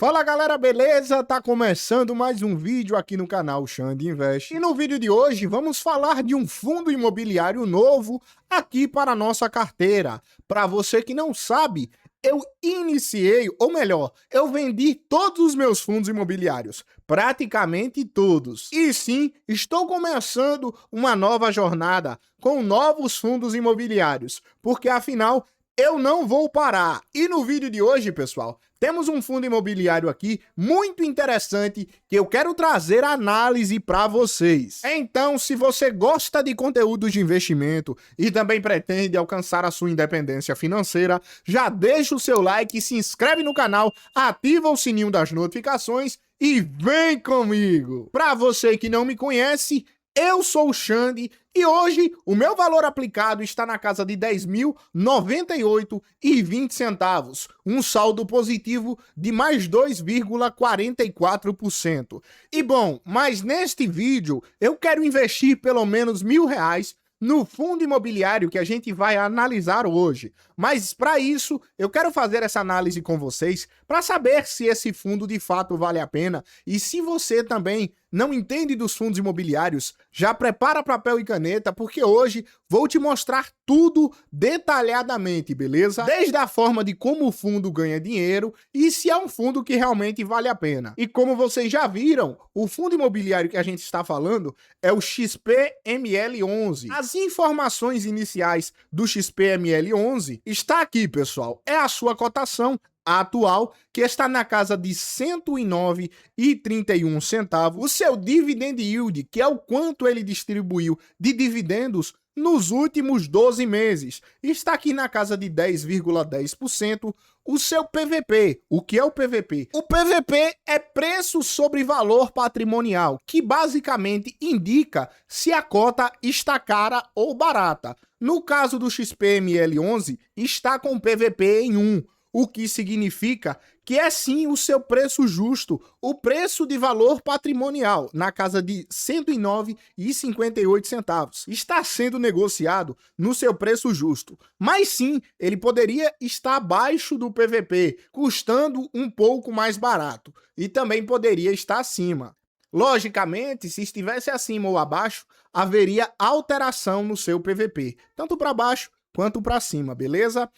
Fala galera, beleza? Tá começando mais um vídeo aqui no canal Xande Invest. E no vídeo de hoje vamos falar de um fundo imobiliário novo aqui para a nossa carteira. Para você que não sabe, eu iniciei, ou melhor, eu vendi todos os meus fundos imobiliários, praticamente todos. E sim, estou começando uma nova jornada com novos fundos imobiliários, porque afinal eu não vou parar. E no vídeo de hoje, pessoal, temos um fundo imobiliário aqui muito interessante que eu quero trazer análise para vocês. Então, se você gosta de conteúdos de investimento e também pretende alcançar a sua independência financeira, já deixa o seu like, se inscreve no canal, ativa o sininho das notificações e vem comigo. Para você que não me conhece, eu sou o Xande e hoje o meu valor aplicado está na casa de R$ 10.098,20, um saldo positivo de mais 2,44%. E bom, mas neste vídeo eu quero investir pelo menos R$ 1.000 no fundo imobiliário que a gente vai analisar hoje. Mas para isso, eu quero fazer essa análise com vocês para saber se esse fundo de fato vale a pena. E se você também não entende dos fundos imobiliários, já prepara papel e caneta, porque hoje vou te mostrar tudo detalhadamente, beleza? Desde a forma de como o fundo ganha dinheiro e se é um fundo que realmente vale a pena. E como vocês já viram, o fundo imobiliário que a gente está falando é o XPML11. As informações iniciais do XPML11 está aqui, pessoal. É a sua cotação atual, que está na casa de R$ 109,31. O seu dividend yield, que é o quanto ele distribuiu de dividendos nos últimos 12 meses, está aqui na casa de 10,10%. O seu PVP, o que é o PVP? O PVP é preço sobre valor patrimonial, que basicamente indica se a cota está cara ou barata. No caso do XPML11, está com PVP em 1, o que significa que é sim o seu preço justo, o preço de valor patrimonial, na casa de R$ 109,58. Está sendo negociado no seu preço justo, mas sim, ele poderia estar abaixo do PVP, custando um pouco mais barato, e também poderia estar acima. Logicamente, se estivesse acima ou abaixo, haveria alteração no seu PVP, tanto para baixo quanto para cima, beleza?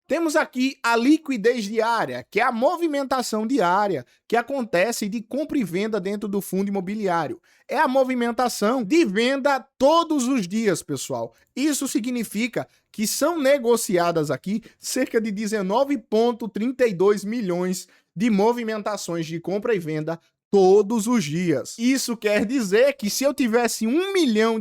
Temos aqui a liquidez diária, que é a movimentação diária que acontece de compra e venda dentro do fundo imobiliário. É a movimentação de venda todos os dias, pessoal. Isso significa que são negociadas aqui cerca de 19,32 milhões de movimentações de compra e venda todos os dias. Isso quer dizer que se eu tivesse R$ 1 milhão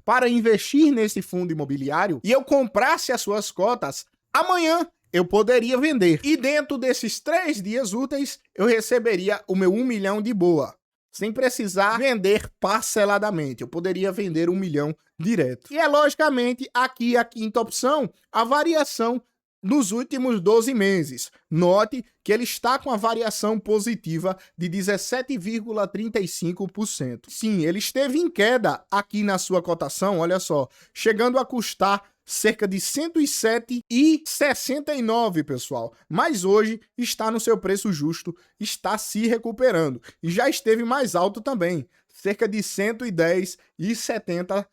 para investir nesse fundo imobiliário e eu comprasse as suas cotas, amanhã eu poderia vender. E dentro desses 3 dias úteis, eu receberia o meu 1 milhão de boa, sem precisar vender parceladamente. Eu poderia vender 1 milhão direto. E é logicamente aqui a quinta opção, a variação nos últimos 12 meses. Note que ele está com a variação positiva de 17,35%. Sim, ele esteve em queda aqui na sua cotação, olha só, chegando a custar cerca de R$ 107,69, pessoal. Mas hoje está no seu preço justo, está se recuperando. E já esteve mais alto também, cerca de R$ 110,70.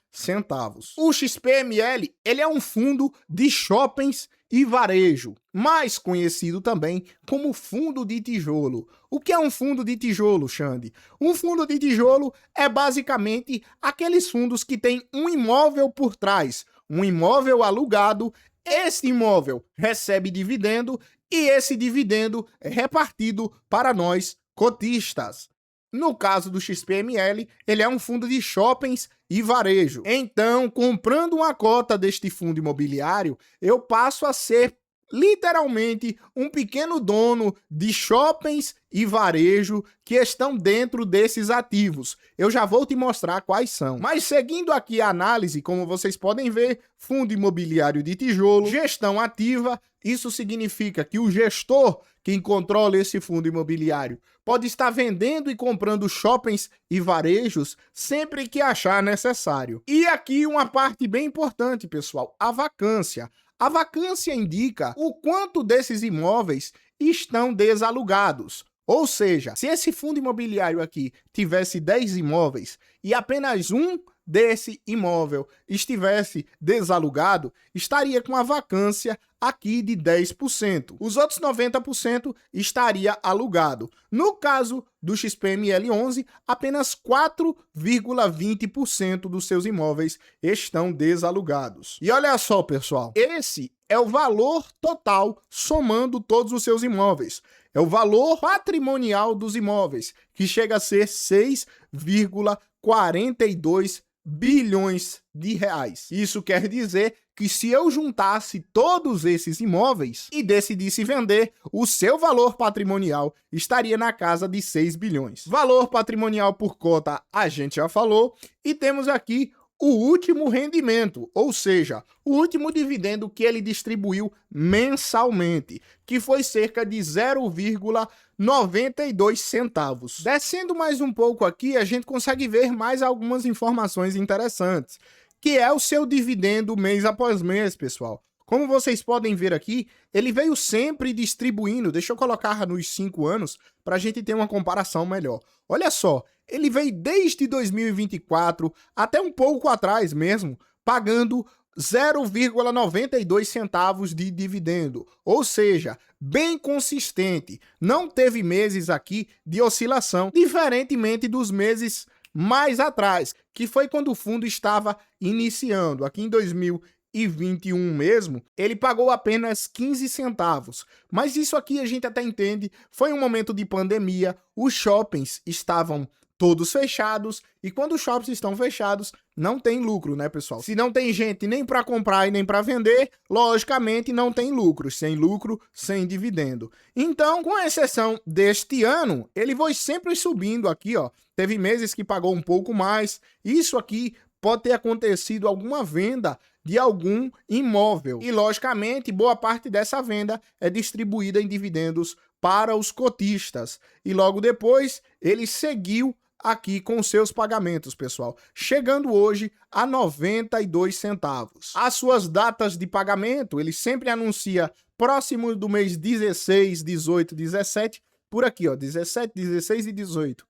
O XPML, ele é um fundo de shoppings e varejo, mais conhecido também como fundo de tijolo. O que é um fundo de tijolo, Xande? Um fundo de tijolo é basicamente aqueles fundos que têm um imóvel por trás, um imóvel alugado, esse imóvel recebe dividendo e esse dividendo é repartido para nós cotistas. No caso do XPML, ele é um fundo de shoppings e varejo. Então, comprando uma cota deste fundo imobiliário, eu passo a ser literalmente um pequeno dono de shoppings e varejo que estão dentro desses ativos. Eu já vou te mostrar quais são. Mas seguindo aqui a análise, como vocês podem ver, fundo imobiliário de tijolo, gestão ativa, isso significa que o gestor, quem controla esse fundo imobiliário, pode estar vendendo e comprando shoppings e varejos sempre que achar necessário. E aqui uma parte bem importante, pessoal, a vacância. A vacância indica o quanto desses imóveis estão desalugados. Ou seja, se esse fundo imobiliário aqui tivesse 10 imóveis e apenas um desse imóvel estivesse desalugado, estaria com a vacância aqui de 10%. Os outros 90% estaria alugado. No caso do XPML11, apenas 4,20% dos seus imóveis estão desalugados. E olha só, pessoal, esse é o valor total somando todos os seus imóveis. É o valor patrimonial dos imóveis, que chega a ser 6,42 bilhões de reais. Isso quer dizer que se eu juntasse todos esses imóveis e decidisse vender, o seu valor patrimonial estaria na casa de 6 bilhões. Valor patrimonial por cota a gente já falou, e temos aqui o último rendimento, ou seja, o último dividendo que ele distribuiu mensalmente, que foi cerca de 0,92 centavos. Descendo mais um pouco aqui, a gente consegue ver mais algumas informações interessantes, que é o seu dividendo mês após mês, pessoal. Como vocês podem ver aqui, ele veio sempre distribuindo, deixa eu colocar nos 5 anos, para a gente ter uma comparação melhor. Olha só, ele veio desde 2024 até um pouco atrás mesmo, pagando 0,92 centavos de dividendo, ou seja, bem consistente. Não teve meses aqui de oscilação, diferentemente dos meses mais atrás, que foi quando o fundo estava iniciando. Aqui em 2021 mesmo, ele pagou apenas 15 centavos. Mas isso aqui a gente até entende, foi um momento de pandemia, os shoppings estavam todos fechados, e quando os shoppings estão fechados, não tem lucro, né, pessoal? Se não tem gente nem para comprar e nem para vender, logicamente não tem lucro. Sem lucro, sem dividendo. Então, com exceção deste ano, ele foi sempre subindo aqui, ó. Teve meses que pagou um pouco mais. Isso aqui pode ter acontecido alguma venda de algum imóvel. E, logicamente, boa parte dessa venda é distribuída em dividendos para os cotistas. E logo depois, ele seguiu aqui com seus pagamentos, pessoal, chegando hoje a 92 centavos. As suas datas de pagamento, ele sempre anuncia próximo do mês 16, 18, 17, por aqui, ó, 17, 16 e 18.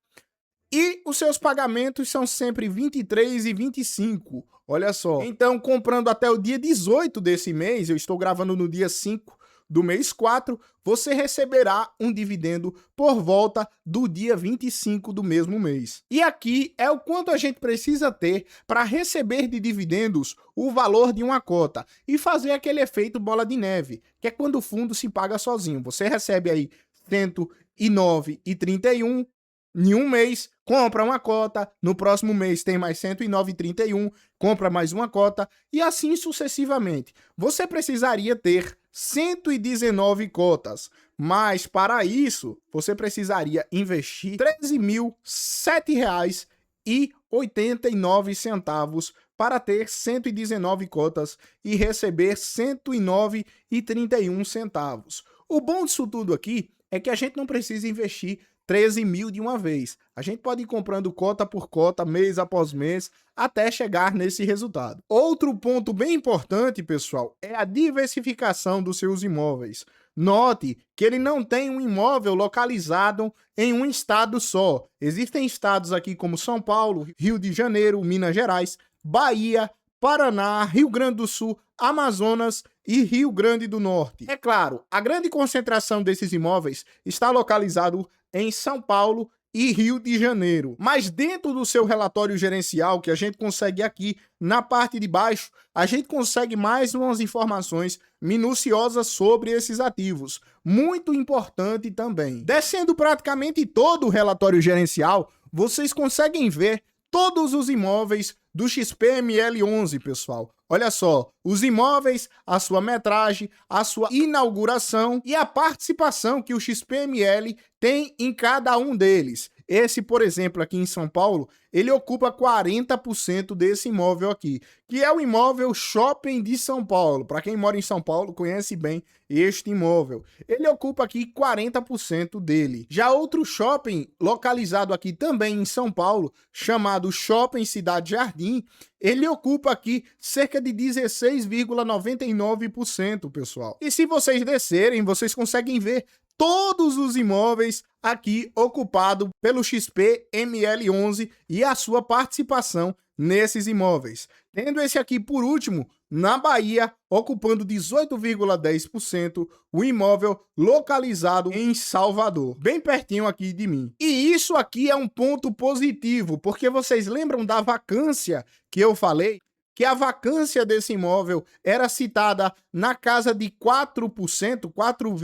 E os seus pagamentos são sempre 23 e 25, olha só. Então, comprando até o dia 18 desse mês, eu estou gravando no dia 5 do mês 4, você receberá um dividendo por volta do dia 25 do mesmo mês. E aqui é o quanto a gente precisa ter para receber de dividendos o valor de uma cota e fazer aquele efeito bola de neve, que é quando o fundo se paga sozinho. Você recebe aí 109,31 em um mês, compra uma cota, no próximo mês tem mais 109,31, compra mais uma cota e assim sucessivamente. Você precisaria ter 119 cotas, mas para isso você precisaria investir R$ 13.007,89 para ter 119 cotas e receber 109,31 centavos. O bom disso tudo aqui é que a gente não precisa investir 13 mil de uma vez. A gente pode ir comprando cota por cota, mês após mês, até chegar nesse resultado. Outro ponto bem importante, pessoal, é a diversificação dos seus imóveis. Note que ele não tem um imóvel localizado em um estado só. Existem estados aqui como São Paulo, Rio de Janeiro, Minas Gerais, Bahia, Paraná, Rio Grande do Sul, Amazonas e Rio Grande do Norte. É claro, a grande concentração desses imóveis está localizado em São Paulo e Rio de Janeiro. Mas dentro do seu relatório gerencial, que a gente consegue aqui na parte de baixo, a gente consegue mais umas informações minuciosas sobre esses ativos. Muito importante também. Descendo praticamente todo o relatório gerencial, vocês conseguem ver todos os imóveis do XPML11, pessoal. Olha só, os imóveis, a sua metragem, a sua inauguração e a participação que o XPML tem em cada um deles. Esse, por exemplo, aqui em São Paulo, ele ocupa 40% desse imóvel aqui, que é o imóvel Shopping de São Paulo. Para quem mora em São Paulo, conhece bem este imóvel. Ele ocupa aqui 40% dele. Já outro shopping localizado aqui também em São Paulo, chamado Shopping Cidade Jardim, ele ocupa aqui cerca de 16,99%, pessoal. E se vocês descerem, vocês conseguem ver todos os imóveis aqui ocupados pelo XP-ML11 e a sua participação nesses imóveis. Tendo esse aqui por último, na Bahia, ocupando 18,10%, o imóvel localizado em Salvador, bem pertinho aqui de mim. E isso aqui é um ponto positivo, porque vocês lembram da vacância que eu falei? Que a vacância desse imóvel era citada na casa de 4%, 4,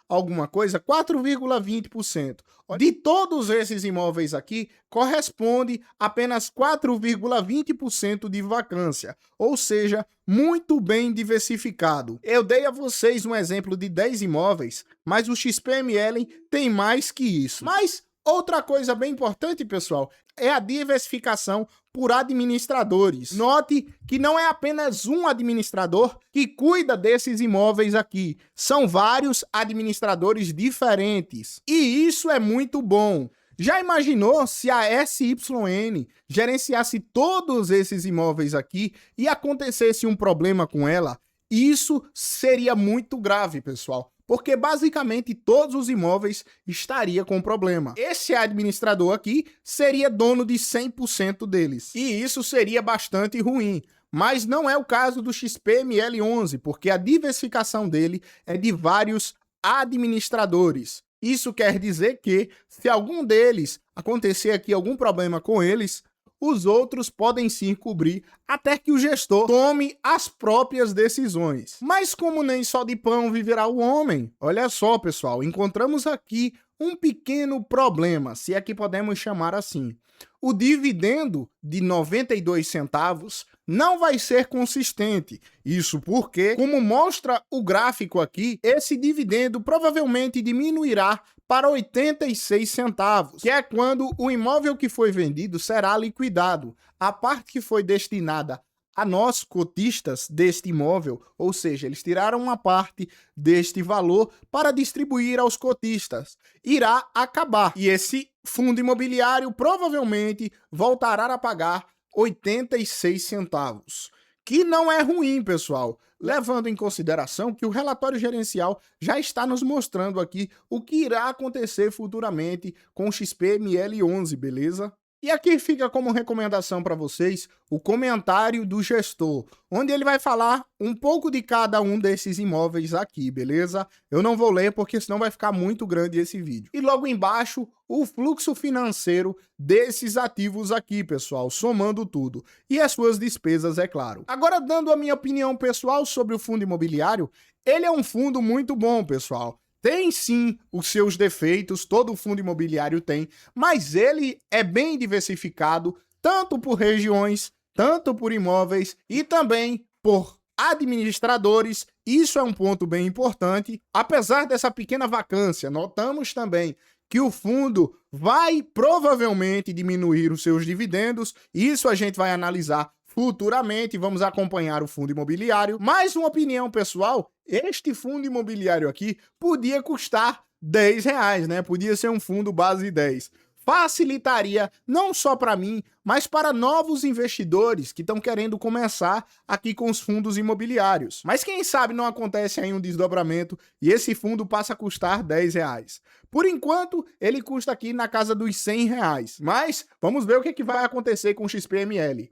alguma coisa, 4,20%. De todos esses imóveis aqui, corresponde apenas 4,20% de vacância, ou seja, muito bem diversificado. Eu dei a vocês um exemplo de 10 imóveis, mas o XP-ML tem mais que isso. Mas outra coisa bem importante, pessoal, é a diversificação por administradores. Note que não é apenas um administrador que cuida desses imóveis aqui. São vários administradores diferentes. E isso é muito bom. Já imaginou se a SYN gerenciasse todos esses imóveis aqui e acontecesse um problema com ela? Isso seria muito grave, pessoal, porque basicamente todos os imóveis estariam com problema. Esse administrador aqui seria dono de 100% deles, e isso seria bastante ruim. Mas não é o caso do XP-ML11, porque a diversificação dele é de vários administradores. Isso quer dizer que, se algum deles acontecer aqui algum problema com eles, os outros podem sim cobrir até que o gestor tome as próprias decisões. Mas como nem só de pão viverá o homem, olha só, pessoal, encontramos aqui um pequeno problema, se é que podemos chamar assim. O dividendo de 92 centavos não vai ser consistente. Isso porque, como mostra o gráfico aqui, esse dividendo provavelmente diminuirá para 86 centavos, que é quando o imóvel que foi vendido será liquidado. A parte que foi destinada a nós cotistas deste imóvel, ou seja, eles tiraram uma parte deste valor para distribuir aos cotistas, irá acabar. E esse fundo imobiliário provavelmente voltará a pagar 86 centavos. Que não é ruim, pessoal, levando em consideração que o relatório gerencial já está nos mostrando aqui o que irá acontecer futuramente com o XP-ML11, beleza? E aqui fica como recomendação para vocês o comentário do gestor, onde ele vai falar um pouco de cada um desses imóveis aqui, beleza? Eu não vou ler porque senão vai ficar muito grande esse vídeo. E logo embaixo, o fluxo financeiro desses ativos aqui, pessoal, somando tudo. E as suas despesas, é claro. Agora, dando a minha opinião pessoal sobre o fundo imobiliário, ele é um fundo muito bom, pessoal. Tem sim os seus defeitos, todo fundo imobiliário tem, mas ele é bem diversificado, tanto por regiões, tanto por imóveis e também por administradores. Isso é um ponto bem importante. Apesar dessa pequena vacância, notamos também que o fundo vai provavelmente diminuir os seus dividendos. Isso a gente vai analisar futuramente, vamos acompanhar o fundo imobiliário. Mais uma opinião pessoal, este fundo imobiliário aqui podia custar R$10, né? Podia ser um fundo base 10. Facilitaria não só para mim, mas para novos investidores que estão querendo começar aqui com os fundos imobiliários. Mas quem sabe não acontece aí um desdobramento e esse fundo passa a custar R$10. Por enquanto, ele custa aqui na casa dos R$100. Mas vamos ver o que vai acontecer com o XP-ML.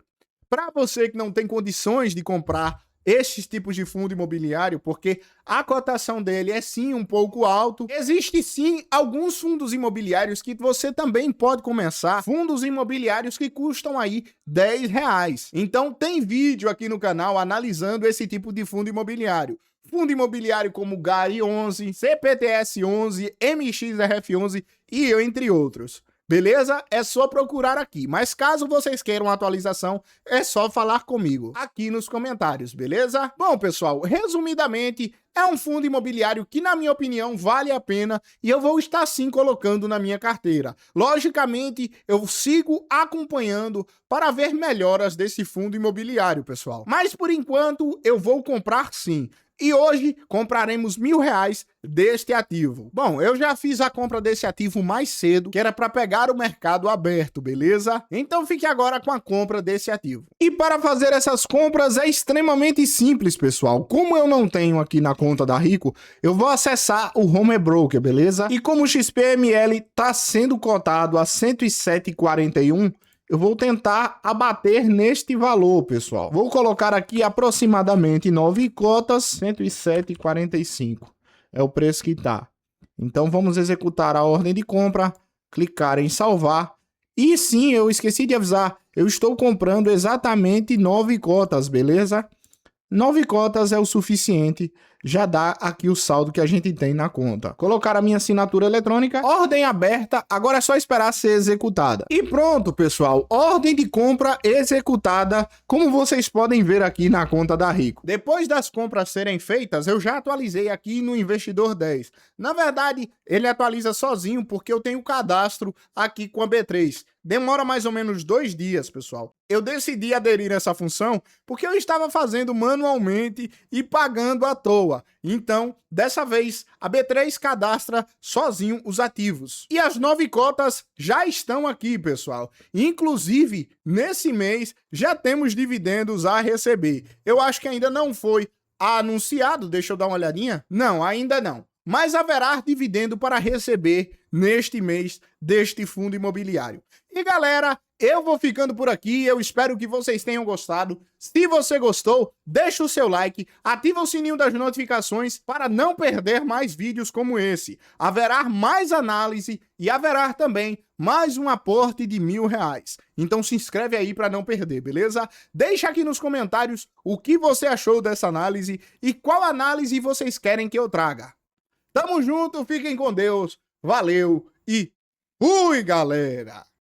Para você que não tem condições de comprar esses tipos de fundo imobiliário, porque a cotação dele é sim um pouco alto, existe sim alguns fundos imobiliários que você também pode começar, fundos imobiliários que custam aí R$10. Então tem vídeo aqui no canal analisando esse tipo de fundo imobiliário. Fundo imobiliário como GARI 11, CPTS 11, MXRF 11 e entre outros. Beleza? É só procurar aqui, mas caso vocês queiram uma atualização, é só falar comigo aqui nos comentários, beleza? Bom, pessoal, resumidamente, é um fundo imobiliário que, na minha opinião, vale a pena e eu vou estar sim colocando na minha carteira. Logicamente, eu sigo acompanhando para ver melhoras desse fundo imobiliário, pessoal. Mas, por enquanto, eu vou comprar sim. E hoje compraremos R$1.000 deste ativo. Bom, eu já fiz a compra desse ativo mais cedo, que era para pegar o mercado aberto, beleza? Então fique agora com a compra desse ativo. E para fazer essas compras é extremamente simples, pessoal. Como eu não tenho aqui na conta da Rico, eu vou acessar o Home Broker, beleza? E como o XPML está sendo cotado a 107,41, eu vou tentar abater neste valor, pessoal. Vou colocar aqui aproximadamente 9 cotas, 107,45. É o preço que está. Então vamos executar a ordem de compra, clicar em salvar. E sim, eu esqueci de avisar, eu estou comprando exatamente 9 cotas, beleza? 9 cotas é o suficiente, já dá aqui o saldo que a gente tem na conta. Colocar a minha assinatura eletrônica, ordem aberta, agora é só esperar ser executada. E pronto, pessoal, ordem de compra executada, como vocês podem ver aqui na conta da Rico. Depois das compras serem feitas, eu já atualizei aqui no Investidor 10. Na verdade, ele atualiza sozinho porque eu tenho cadastro aqui com a B3. Demora mais ou menos 2 dias, pessoal. Eu decidi aderir a essa função porque eu estava fazendo manualmente e pagando à toa. Então, dessa vez, a B3 cadastra sozinho os ativos. E as 9 cotas já estão aqui, pessoal. Inclusive, nesse mês, já temos dividendos a receber. Eu acho que ainda não foi anunciado, deixa eu dar uma olhadinha. Não, ainda não. Mas haverá dividendo para receber neste mês deste fundo imobiliário. E galera, eu vou ficando por aqui, eu espero que vocês tenham gostado. Se você gostou, deixa o seu like, ativa o sininho das notificações para não perder mais vídeos como esse. Haverá mais análise e haverá também mais um aporte de R$1.000. Então se inscreve aí para não perder, beleza? Deixa aqui nos comentários o que você achou dessa análise e qual análise vocês querem que eu traga. Tamo junto, fiquem com Deus, valeu e fui, galera!